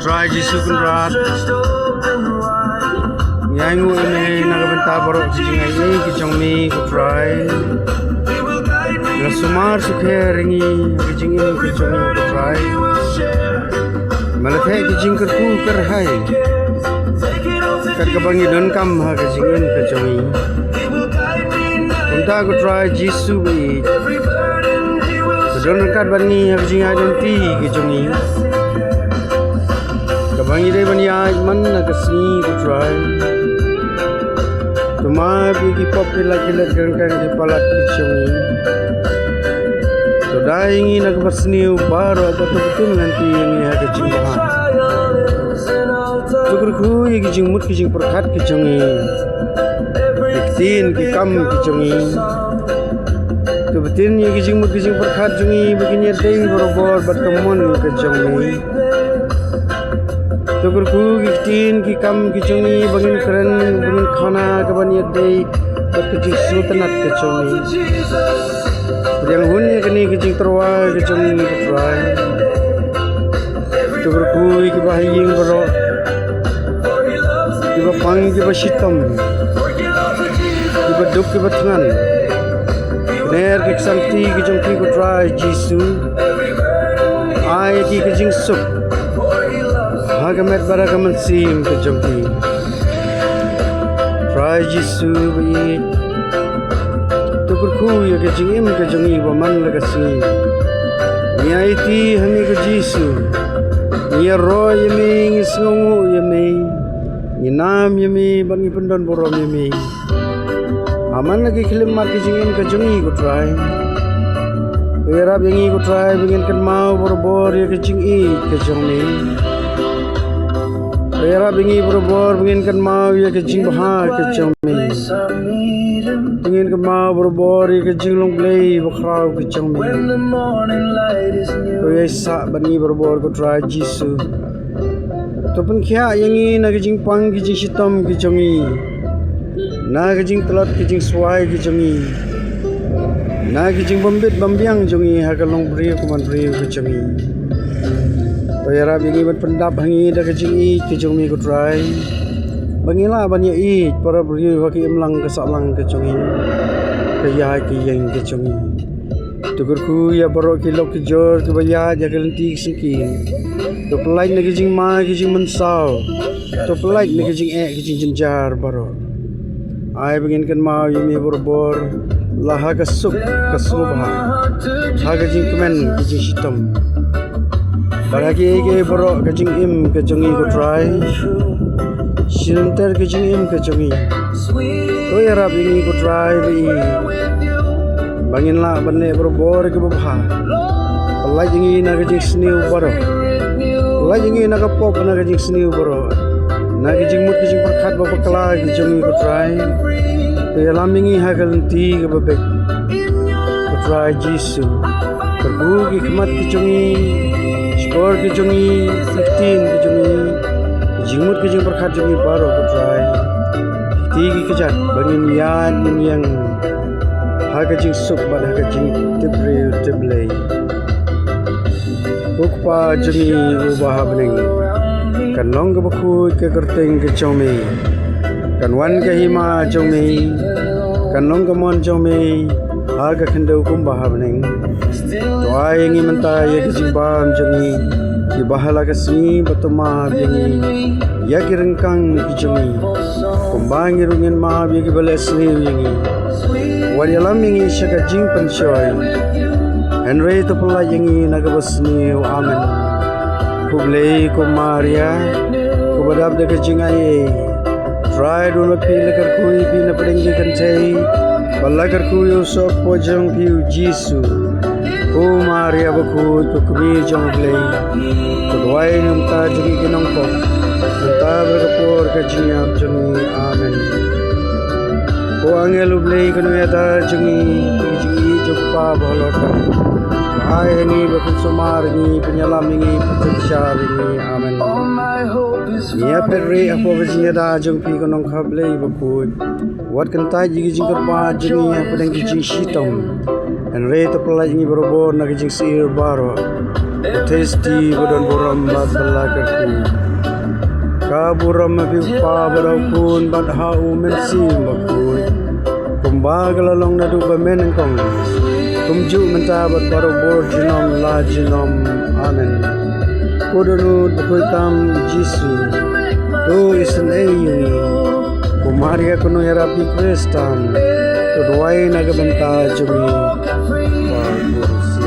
try jisu kunrat nyangu ini nagabenta borok kijing ai kijong mi ku try ngasumar sukhe ringi kijing ini kijong mi ku try malathe kijing kerku kerhai kat kabangi don kam ha kijing in kijong mi unta ku try jisu bi don kat bani ha kijing ai don ti kijong mi kabangi dai bani ai man na kasni ku try Tuma bigi popular kilat gangkang di palat kicungi. Toda ingin nak berseniu baru atau betul nanti ini ada jingbahan. Tukurku yang jingmut kijing perkat kicungi. Iktin kikam kicungi. Kebetin yang jingmut kijing perkat jungi begini ding berobor bertemun kicungi. Tukurku iktin kikam kicungi bangin keren bangin khana kabaniat dei berkecing sultanat kicungi yang hunnya kini kicing terwa kicungi ketrai tukurku ikibahing baro ikibapang ikibasitam ikibaduk ikibatangan ner kiksanti kicungki ketrai jisu ay kicing sup Hagamet baragaman sim kejongki Try jisu bi Tukurku ya kejingim kejongi waman lagasi Nia iti hami ke jisu Nia roh yami ngisngongu yami Nginam yami bangi pendon borom yami Aman lagi kilimat kejingim kejongi ku try Kuyarap yangi ku try Bingin kan mau bor-bor ya kejingi kejongi Kaya bingi berbor menginginkan mau ya kecing bahar kecing mi. Menginginkan mau berbor ya kecing longlei bakrau kecing mi. Kaya sak bani berbor ko try jisu. Topun kia yangi na kecing pang kecing hitam kecing mi. Na kecing telat kecing suai kecing mi. Na kecing bambit bambiang jongi hakalong beri kuman beri kecing mi. Kaya bingi berpendap hangi dah kecing kecing mi ku try. Bangilah banyak para beri waki imlang kesalang kecing kaya ki yang kecing. Tukurku ya borok kilo kejor kebaya jaga lenti singki. Tu pelai nak kecing ma kecing mensau. Tu pelai nak kecing kecing jenjar baro. Ai benginkan mau yumi borbor lah kasuk kasubha. Ha kecing kemen kecing hitam. Baragi ke borok kecing im kecengi ku try Sinter kecing im kecengi Kau ya rap ini ku try bi Bangin lah bane berbor ke babha Pelai jengi na kecing seniu baro Pelai jengi na kapop na kecing seniu baro Na kecing mut kecing perkat babakala kecengi ku try Kau ya lamingi hagalenti ke babek Ku try jisu Berbugi kemat kecengi Skor kejongi 15 kejongi jimut kejong perkat jongi baru ku try tigi kejat bangin yan yang ha kejing sup bad ha kejing tibre tiblei ukpa jongi ubah bening kan long ke baku ke kerteng ke chomi kan wan ke hima chomi kan long ke mon chomi ha ka khendau kum bah bening doa yangi menta ya kejing bam jongi ki bahala kasni batuma yangi ya ki rengkang ki jongi kumbangi rungin ma bi ki balesni yangi warialam yangi shaka jing panchoy henry to pula yangi nagabasni amen kublei kumaria kubadab de kejing ai try do not feel kar kui pi na padenggi kanchai ballakar kuyo sok pojong piu jisu ko maria baku to kumi jongle to dwai numta jigi ginong ko numta berkapor ka jinyap jongi amen ko angel ublei kanu yata jongi jokpa bolota ai ni baku somar ni penyalam ni pencari ni amen ya perri apo besinya da jong pi konong khablei baku wat kentai jigi jingkar pa jongi apa deng jing shitom and rate apply ini berobor nak jing sir baro Testi bodon boram bat balakarku Kaburam mapipa badau kun bat hau mensim bakui Kumbagalong na du bamenengkong Kumju mentabat baru bor jinom la jinom amen Kudunud bakuitam Jisu Tu isen eyungi Kumaria kuno yarapi Kristan Tudway nagabenta jumi Bagus